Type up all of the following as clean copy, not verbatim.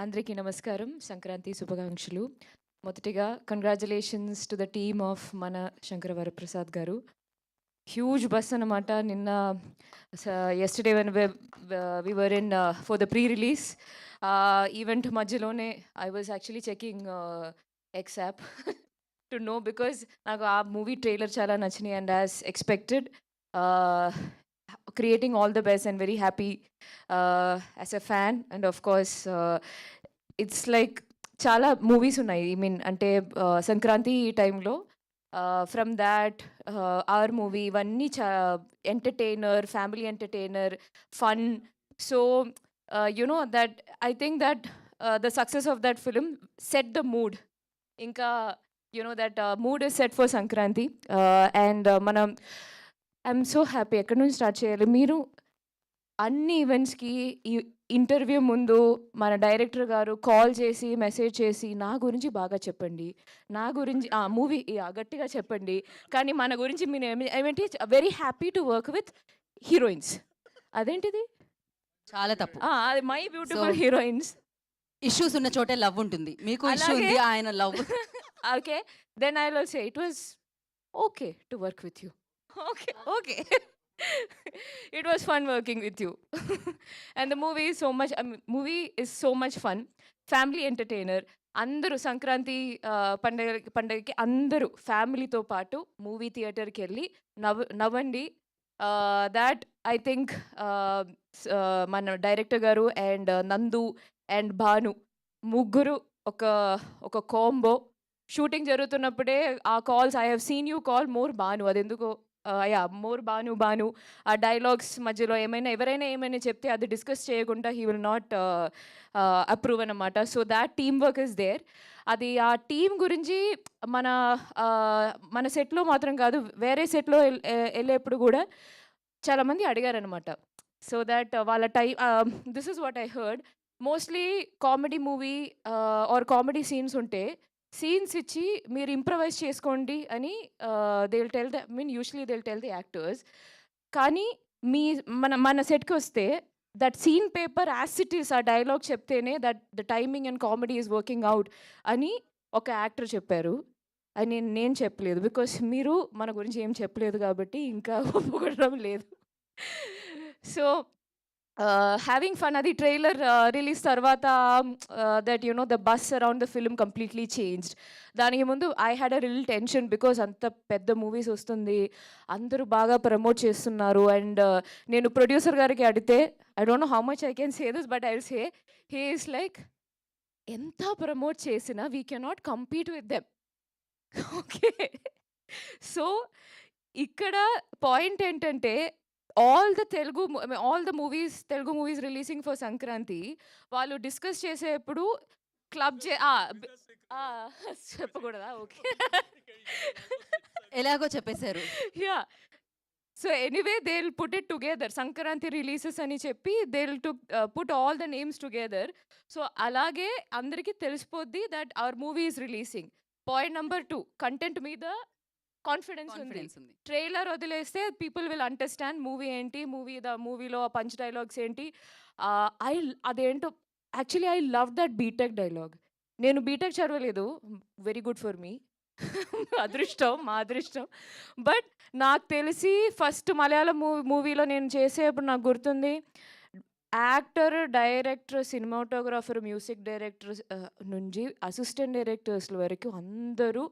అందరికీ నమస్కారం. సంక్రాంతి శుభాకాంక్షలు. మొదటిగా congratulations to the team of Mana Shankara Varaprasad garu. Huge buzz అనమాట. నిన్న yesterday when we were in for the pre release event మధ్యలోనే I was actually checking X app to know because నాకు ఆ మూవీ ట్రైలర్ చాలా నచ్చినాయి and as expected creating all the best and very happy as a fan. And of course it's like చాలా movies ఉన్నాయి. I mean అంటే సంక్రాంతి టైంలో from that are movie ఇవన్నీ entertainer, family entertainer, fun. So you know that I think that the success of that film set the mood. ఇంకా you know that mood is set for Sankranti. And మనం I'm so happy. ఎక్కడి నుంచి start చేయాలి? మీరు అన్ని ఈవెంట్స్కి ఈ interview ముందు మన డైరెక్టర్ గారు కాల్ చేసి మెసేజ్ చేసి నా గురించి బాగా చెప్పండి, నా గురించి మూవీ గట్టిగా చెప్పండి, కానీ మన గురించి మీరు ఏమిటి very happy to work with heroines. అదేంటిది? చాలా తప్పు. అది మై బ్యూటిఫుల్ హీరోయిన్స్. ఇష్యూస్ ఉన్న చోటే లవ్ ఉంటుంది. మీకు ఇష్యూ ఉంది, ఆయన love. Okay, then I will say it was okay to work with you. Okay. It was fun working with you. And the movie is so much fun. Family entertainer. అందరూ సంక్రాంతి పండగకి అందరూ ఫ్యామిలీతో పాటు movie థియేటర్కి వెళ్ళి నవ్వండి. దాట్ ఐ థింక్ మన director గారు అండ్ నందు అండ్ భాను ముగ్గురు ఒక కాంబో. షూటింగ్ జరుగుతున్నప్పుడే ఆ calls, I have seen you call more Bhanu. అది ఎందుకో మోర్ భాను ఆ డైలాగ్స్ మధ్యలో ఎవరైనా ఏమైనా చెప్తే అది డిస్కస్ చేయకుండా హీ విల్ నాట్ అప్రూవ్ అనమాట. So that team work is there. అది ఆ టీం గురించి మన సెట్లో మాత్రం కాదు, వేరే సెట్లో వెళ్ళేప్పుడు కూడా చాలామంది అడిగారనమాట. సో దట్ వాళ్ళ this is what I heard. Mostly comedy movie or comedy scenes ఉంటే సీన్స్ ఇచ్చి మీరు ఇంప్రవైజ్ చేసుకోండి అని they will tell usually they will tell the actors. కానీ మన సెట్కి వస్తే that scene paper as it is, ఆ డైలాగ్ చెప్తేనే that the timing and comedy is working out అని ఒక యాక్టర్ చెప్పారు. అని నేను చెప్పలేదు, బికాస్ మీరు మన గురించి ఏం చెప్పలేదు కాబట్టి ఇంకా ఒప్పుకోవడం లేదు. So having fun. అది ట్రైలర్ రిలీజ్ తర్వాత that you know the bus around the film completely changed. దానికి ముందు I had a reel tension because అంత పెద్ద మూవీస్ వస్తుంది, అందరూ బాగా ప్రమోట్ చేస్తున్నారు. అండ్ నేను ప్రొడ్యూసర్ గారికి అడిగితే I don't know how much I can say this, but I will say he is like ఎంత ప్రమోట్ చేసినా we cannot compete with them. Okay, so ఇక్కడ పాయింట్ ఏంటంటే all the Telugu movies releasing for Sankranti, వాళ్ళు discuss చేసేప్పుడు club చెప్పకూడదా? Okay, ఎలాగో చెప్పేశారు. Yeah, so anyway they will put it together. Sankranti releases అని చెప్పి they will put all the names together. So అలాగే అందరికీ తెలిసిపోద్ది that our movie is releasing. Point number 2, content మీద కాన్ఫిడెన్స్ ఉంది. ట్రైలర్ వదిలేస్తే పీపుల్ విల్ అండర్స్టాండ్ మూవీ ఏంటి, మూవీలో పంచ్ డైలాగ్స్ ఏంటి. అదేంటో actually I love that BTech dialogue. నేను బీటెక్ చదవలేదు, వెరీ గుడ్ ఫర్ మీ, మా అదృష్టం. బట్ నాకు తెలిసి ఫస్ట్ మలయాళం మూవీలో నేను చేసేప్పుడు నాకు గుర్తుంది, actor, director, cinematographer, music director నుంచి అసిస్టెంట్ డైరెక్టర్స్ వరకు అందరూ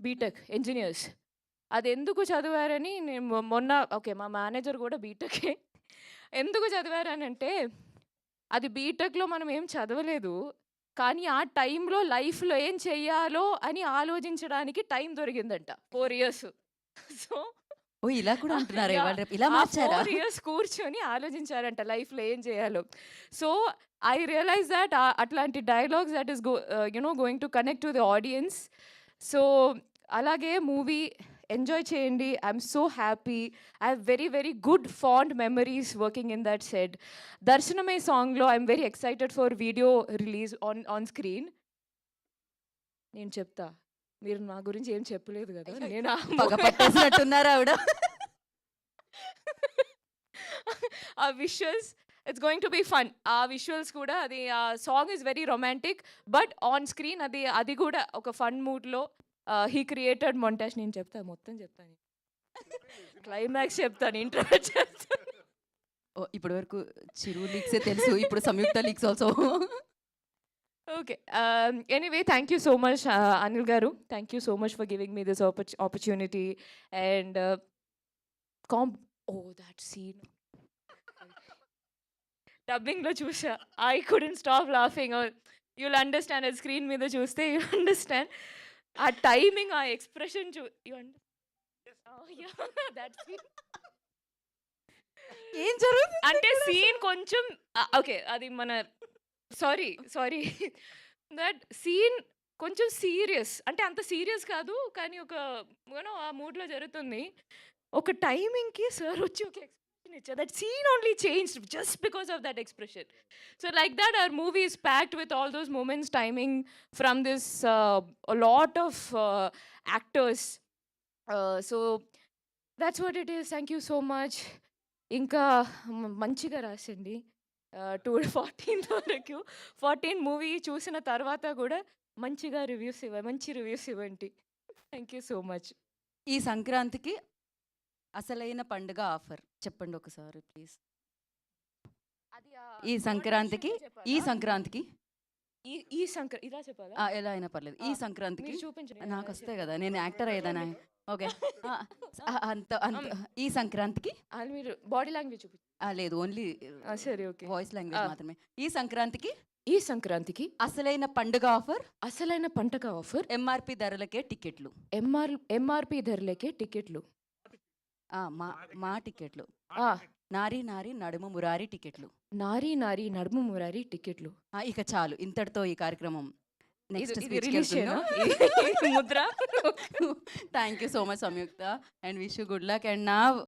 బీటెక్ ఇంజనీర్స్. అది ఎందుకు చదివారని నేను మొన్న, ఓకే మా మేనేజర్ కూడా బీటెకే. ఎందుకు చదివారనంటే అది బీటెక్లో మనం ఏం చదవలేదు, కానీ ఆ టైంలో లైఫ్లో ఏం చెయ్యాలో అని ఆలోచించడానికి టైం దొరికిందంట 4 years. సో ఇలా కూడా అంటున్నారు, ఇలా మార్చారా? 4 years కూర్చొని ఆలోచించారంట లైఫ్లో ఏం చేయాలో. సో ఐ రియలైజ్ దట్ అట్లాంటి dialogues that is going to connect to the audience. So అలాగే మూవీ ఎంజాయ్ చేయండి. I'm so happy. I have very good fond memories working in that set. దర్శనమే సాంగ్లో I'm very excited for video release on screen. నేను చెప్తా, మీరు నా గురించి ఏం చెప్పలేదు కదా. నేను పట్టేసినట్టున్నారా ఆవిడ? ఆ visuals it's going to be fun. ఆ విజువల్స్ కూడా అది ఆ song is very romantic. But on screen అది కూడా ఒక ఫన్ మూడ్‌లో హీ క్రియేటెడ్ మొంటాజ్. నేను చెప్తా మొత్తం చెప్తాను. క్లైమాక్స్ చెప్తాను. ఇంట్రో చెప్తాను. ఇప్పటి వరకు చిరు లీక్సే తెలుసు. ఇప్పుడు Samyuktha leaks also. Okay. Anyway thank you so much Anil garu. Thank you so much for giving me this opportunity. And that scene డబ్బింగ్‌లో చూసా. I couldn't stop laughing. You'll understand. అది స్క్రీన్ మీద చూస్తే యుల్ అండర్‌స్టాండ్. ఆ టైమింగ్, ఆ ఎక్స్‌ప్రెషన్ దట్ సీన్. ఏం జరుగుతుంది? అంటే సీన్ కొంచెం ఓకే. అది మన సారీ దట్ సీన్ కొంచెం సీరియస్. అంటే అంత సీరియస్ కాదు. కానీ ఒక ఆ మూడ్‌లో జరుగుతుంది. ఒక టైమింగ్‌కి సార్ వచ్చి ఒక ఎక్స్‌ప్రెషన్ ఇచ్చారు. That scene only changed just because of that expression. So like that our movie is packed with all those moments, timing from this lot of actors. So that's what it is. Thank you so much. ఇంకా మంచిగా రాసండి. 14th వరకు 14 movie చూసిన తర్వాత కూడా మంచి reviews ఇవ్వండి. Thank you so much. ఈ సంక్రాంతికి అసలైన పండుగ ఆఫర్ చెప్పండి ఒకసారి ప్లీజ్. ఈ సంక్రాంతికి ఇలా చెప్పాలా? ఎలా అయినా పర్లేదు. ఈ సంక్రాంతికి మీరు చూపించండి. నాకు వస్తాయి కదా, నేను యాక్టర్ అయ్యేదానా? ఓకే. అంత ఈ సంక్రాంతికి మీరు బాడీ లాంగ్వేజ్ చూపించండి. లేదు, ఓన్లీ సరే ఓకే. వాయిస్ లాంగ్వేజ్ మాత్రమే. ఈ సంక్రాంతికి అసలైన పండుగ ఆఫర్ ఎంఆర్పి ధరలకే టికెట్లు. ఎంఆర్పి ధరలకే టికెట్లు. మా టికెట్లు. నారీ నారీ నడుము మురారి టికెట్లు. ఇక చాలు, ఇంతటితో ఈ కార్యక్రమం నెక్స్ట్ ముద్ర. Thank you so much Samyuktha and wish you good luck. And నా